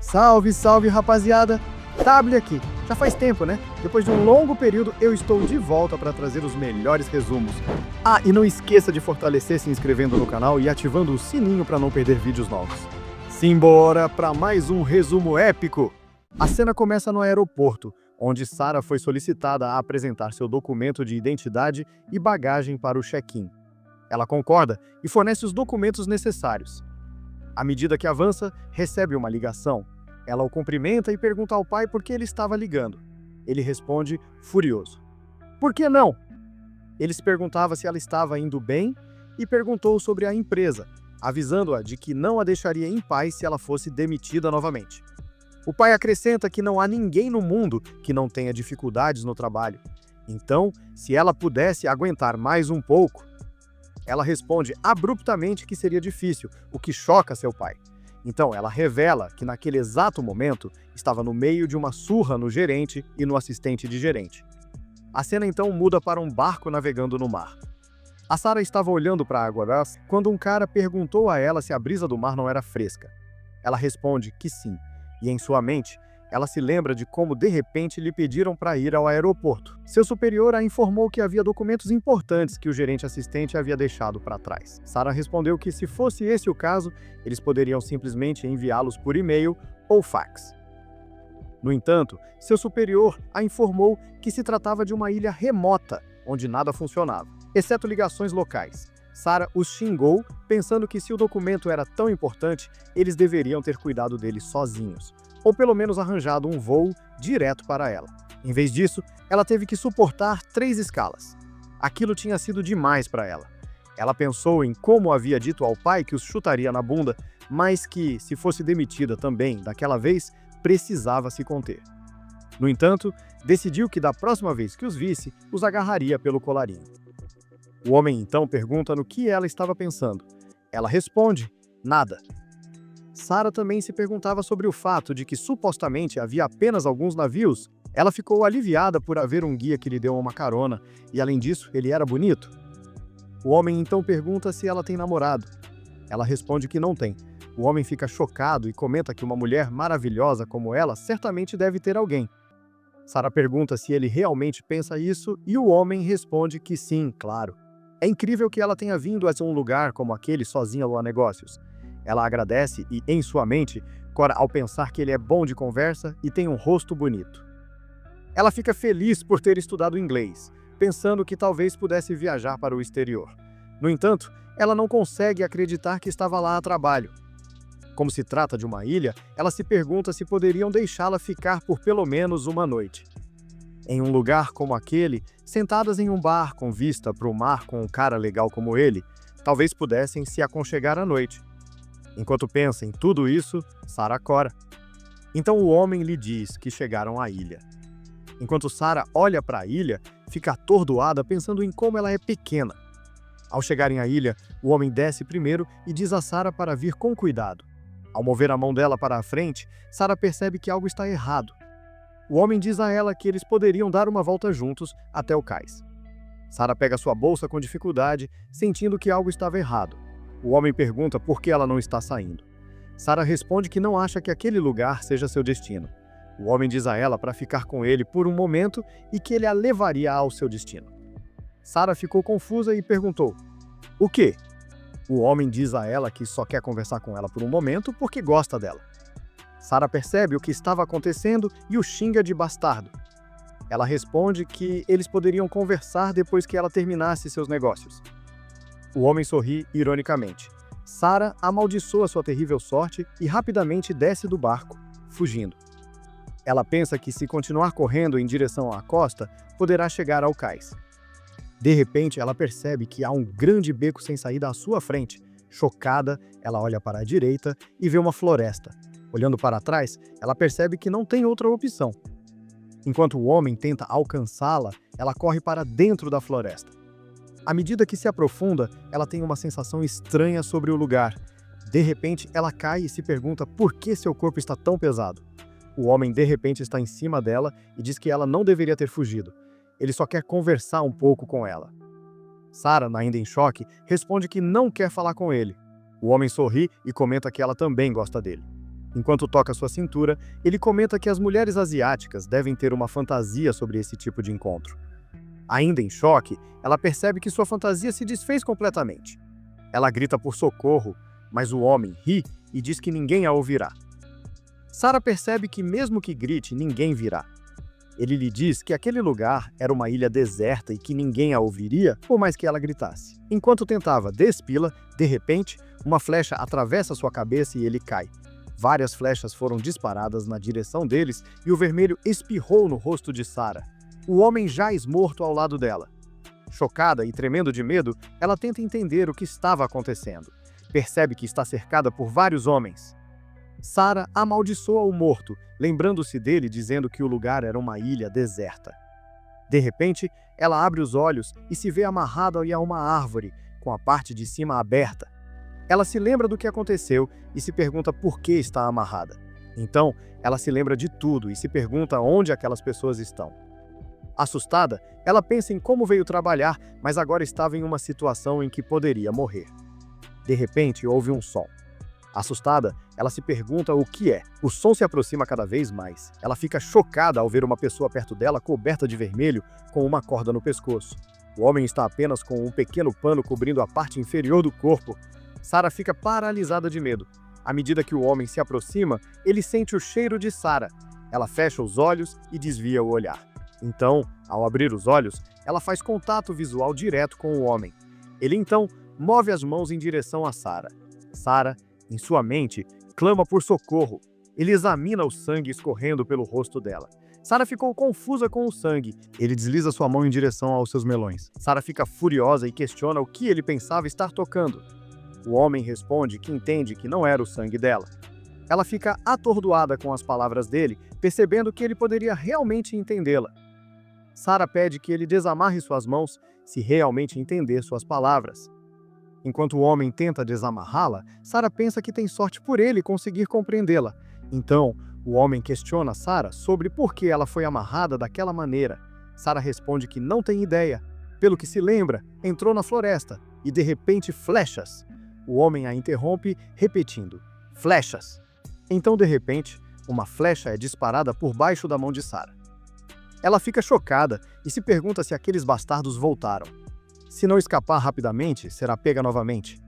Salve, salve, rapaziada! Tablet aqui. Já faz tempo, né? Depois de um longo período, eu estou de volta para trazer os melhores resumos. Ah, e não esqueça de fortalecer se inscrevendo no canal e ativando o sininho para não perder vídeos novos. Simbora para mais um resumo épico! A cena começa no aeroporto, onde Sarah foi solicitada a apresentar seu documento de identidade e bagagem para o check-in. Ela concorda e fornece os documentos necessários. À medida que avança, recebe uma ligação. Ela o cumprimenta e pergunta ao pai por que ele estava ligando. Ele responde, furioso. Por que não? Ele se perguntava se ela estava indo bem e perguntou sobre a empresa, avisando-a de que não a deixaria em paz se ela fosse demitida novamente. O pai acrescenta que não há ninguém no mundo que não tenha dificuldades no trabalho. Então, se ela pudesse aguentar mais um pouco, ela responde abruptamente que seria difícil, o que choca seu pai. Então, ela revela que naquele exato momento estava no meio de uma surra no gerente e no assistente de gerente. A cena então muda para um barco navegando no mar. A Sarah estava olhando para a água quando um cara perguntou a ela se a brisa do mar não era fresca. Ela responde que sim, e em sua mente, ela se lembra de como de repente lhe pediram para ir ao aeroporto. Seu superior a informou que havia documentos importantes que o gerente assistente havia deixado para trás. Sarah respondeu que se fosse esse o caso, eles poderiam simplesmente enviá-los por e-mail ou fax. No entanto, seu superior a informou que se tratava de uma ilha remota, onde nada funcionava, exceto ligações locais. Sarah os xingou, pensando que se o documento era tão importante, eles deveriam ter cuidado dele sozinhos, ou pelo menos arranjado um voo direto para ela. Em vez disso, ela teve que suportar 3 escalas. Aquilo tinha sido demais para ela. Ela pensou em como havia dito ao pai que os chutaria na bunda, mas que, se fosse demitida também daquela vez, precisava se conter. No entanto, decidiu que da próxima vez que os visse, os agarraria pelo colarinho. O homem então pergunta no que ela estava pensando. Ela responde, nada. Sarah também se perguntava sobre o fato de que supostamente havia apenas alguns navios. Ela ficou aliviada por haver um guia que lhe deu uma carona, e além disso, ele era bonito. O homem então pergunta se ela tem namorado. Ela responde que não tem. O homem fica chocado e comenta que uma mulher maravilhosa como ela certamente deve ter alguém. Sarah pergunta se ele realmente pensa isso e o homem responde que sim, claro. É incrível que ela tenha vindo a um lugar como aquele sozinha a negócios. Ela agradece e, em sua mente, cora ao pensar que ele é bom de conversa e tem um rosto bonito. Ela fica feliz por ter estudado inglês, pensando que talvez pudesse viajar para o exterior. No entanto, ela não consegue acreditar que estava lá a trabalho. Como se trata de uma ilha, ela se pergunta se poderiam deixá-la ficar por pelo menos uma noite. Em um lugar como aquele, sentadas em um bar com vista para o mar com um cara legal como ele, talvez pudessem se aconchegar à noite. Enquanto pensa em tudo isso, Sarah cora. Então o homem lhe diz que chegaram à ilha. Enquanto Sarah olha para a ilha, fica atordoada pensando em como ela é pequena. Ao chegarem à ilha, o homem desce primeiro e diz a Sarah para vir com cuidado. Ao mover a mão dela para a frente, Sarah percebe que algo está errado. O homem diz a ela que eles poderiam dar uma volta juntos até o cais. Sarah pega sua bolsa com dificuldade, sentindo que algo estava errado. O homem pergunta por que ela não está saindo. Sarah responde que não acha que aquele lugar seja seu destino. O homem diz a ela para ficar com ele por um momento e que ele a levaria ao seu destino. Sarah ficou confusa e perguntou, o quê? O homem diz a ela que só quer conversar com ela por um momento porque gosta dela. Sarah percebe o que estava acontecendo e o xinga de bastardo. Ela responde que eles poderiam conversar depois que ela terminasse seus negócios. O homem sorri ironicamente. Sarah amaldiçoa sua terrível sorte e rapidamente desce do barco, fugindo. Ela pensa que se continuar correndo em direção à costa, poderá chegar ao cais. De repente, ela percebe que há um grande beco sem saída à sua frente. Chocada, ela olha para a direita e vê uma floresta. Olhando para trás, ela percebe que não tem outra opção. Enquanto o homem tenta alcançá-la, ela corre para dentro da floresta. À medida que se aprofunda, ela tem uma sensação estranha sobre o lugar. De repente, ela cai e se pergunta por que seu corpo está tão pesado. O homem de repente está em cima dela e diz que ela não deveria ter fugido. Ele só quer conversar um pouco com ela. Sarah, ainda em choque, responde que não quer falar com ele. O homem sorri e comenta que ela também gosta dele. Enquanto toca sua cintura, ele comenta que as mulheres asiáticas devem ter uma fantasia sobre esse tipo de encontro. Ainda em choque, ela percebe que sua fantasia se desfez completamente. Ela grita por socorro, mas o homem ri e diz que ninguém a ouvirá. Sarah percebe que mesmo que grite, ninguém virá. Ele lhe diz que aquele lugar era uma ilha deserta e que ninguém a ouviria por mais que ela gritasse. Enquanto tentava despila, de repente, uma flecha atravessa sua cabeça e ele cai. Várias flechas foram disparadas na direção deles e o vermelho espirrou no rosto de Sarah. O homem jaz morto ao lado dela. Chocada e tremendo de medo, ela tenta entender o que estava acontecendo. Percebe que está cercada por vários homens. Sarah amaldiçoa o morto, lembrando-se dele dizendo que o lugar era uma ilha deserta. De repente, ela abre os olhos e se vê amarrada a uma árvore, com a parte de cima aberta. Ela se lembra do que aconteceu e se pergunta por que está amarrada. Então, ela se lembra de tudo e se pergunta onde aquelas pessoas estão. Assustada, ela pensa em como veio trabalhar, mas agora estava em uma situação em que poderia morrer. De repente, ouve um som. Assustada, ela se pergunta o que é. O som se aproxima cada vez mais. Ela fica chocada ao ver uma pessoa perto dela coberta de vermelho com uma corda no pescoço. O homem está apenas com um pequeno pano cobrindo a parte inferior do corpo. Sarah fica paralisada de medo. À medida que o homem se aproxima, ele sente o cheiro de Sarah. Ela fecha os olhos e desvia o olhar. Então, ao abrir os olhos, ela faz contato visual direto com o homem. Ele então move as mãos em direção a Sarah. Sarah, em sua mente, clama por socorro. Ele examina o sangue escorrendo pelo rosto dela. Sarah ficou confusa com o sangue. Ele desliza sua mão em direção aos seus melões. Sarah fica furiosa e questiona o que ele pensava estar tocando. O homem responde que entende que não era o sangue dela. Ela fica atordoada com as palavras dele, percebendo que ele poderia realmente entendê-la. Sarah pede que ele desamarre suas mãos se realmente entender suas palavras. Enquanto o homem tenta desamarrá-la, Sarah pensa que tem sorte por ele conseguir compreendê-la. Então, o homem questiona Sarah sobre por que ela foi amarrada daquela maneira. Sarah responde que não tem ideia. Pelo que se lembra, entrou na floresta e de repente flechas. O homem a interrompe, repetindo: flechas. Então, de repente, uma flecha é disparada por baixo da mão de Sarah. Ela fica chocada e se pergunta se aqueles bastardos voltaram. Se não escapar rapidamente, será pega novamente.